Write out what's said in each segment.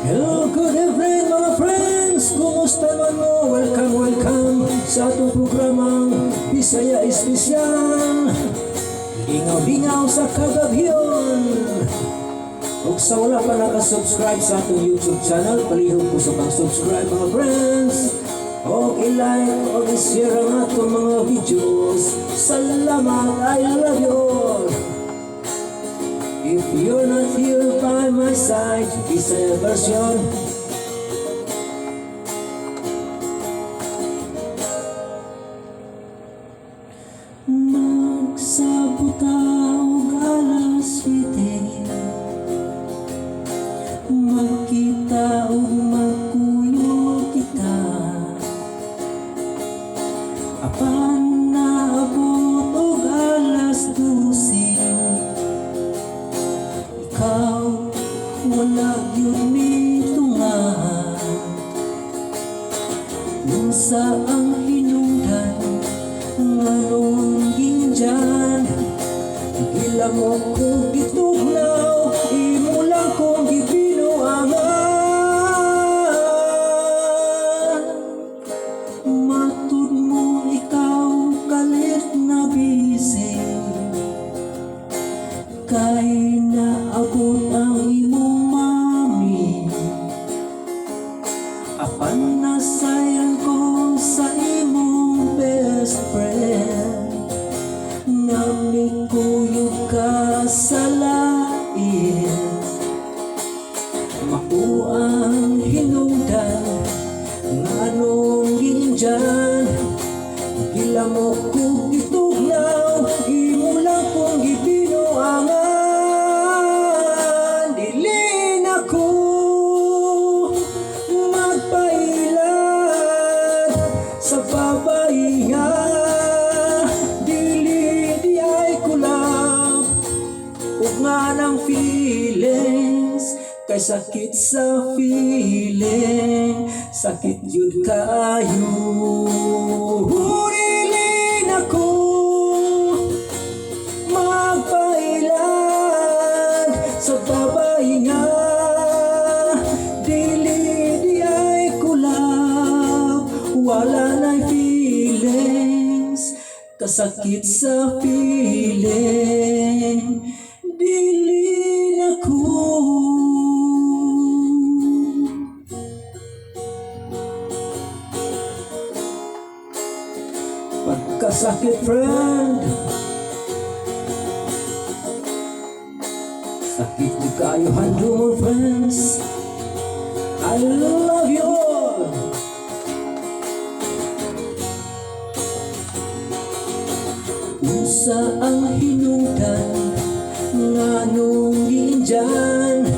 Hello, good evening mga friends! Kumusta man mo? Welcome, welcome sa atong programang Bisaya Espesyal. Lingaw-lingaw sa kagabiyon. Kung sa wala pa nakasubscribe sa atong YouTube channel, palihog po sa pang-subscribe mga friends. O i-like o i-share ang atong mga videos. Salamat, I love you all. If you're not here by my side, Bisaya version. Magsabuta og alas 7, magkita og magkuyo kita. Apan naabot og alas 12, ikaw wala yun mitungan. Unsa ang hinungdan nganong ginjan? Gila mo ko gitugnaw, imo lang kong gibinuangan. Matud mo ikaw kalit na busy, kay naabot ang imong mami. Apan nasayang ko sa imong best friend, namikuyog ka sa lain. Mao ang hinungdan nganong ginjan? Gila mo ko gitugnaw, imo lang kong gibinuangan. Dili na ko magpailan sa babae nga. Dili di ay kulab ug nga ng feelings, kay sakit sa feeling, sakit yun kayo. Dili na ko magpailan sa babae nga. Dili di ay kulab, wala na'y feelings, kasakit sa feeling. Dili na ko. Pagkasakit friend, sakit di kayo handle mo friends. I love you all. Unsa ang hinungdan nganong ginjan?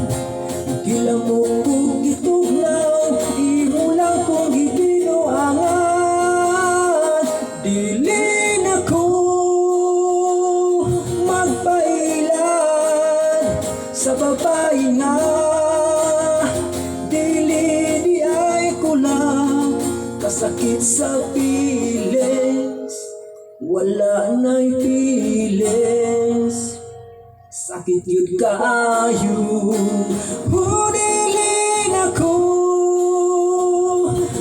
Gila mo ko gitugnaw, imo lang kong gibinuangan. Dili na ko magpailan sa babae nga. Dili di ay kulang, kasakit sa feelings, wala na'y feelings, sakit yun kaayo. Dili na ko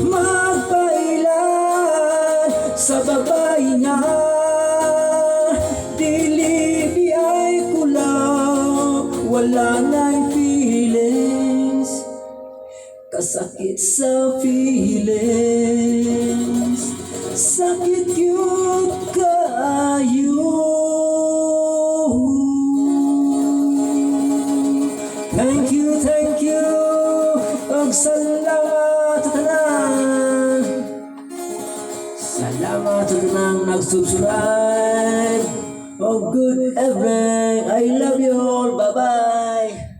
magpailan sa babae nga. Dili di ay kulang, wala na'y feelings, kasakit sa feelings, sakit yun kaayo. Thank you, og salamat sa tanan. Salamat sa tanang nag-subscribe. Oh, good evening. I love you all. Bye-bye.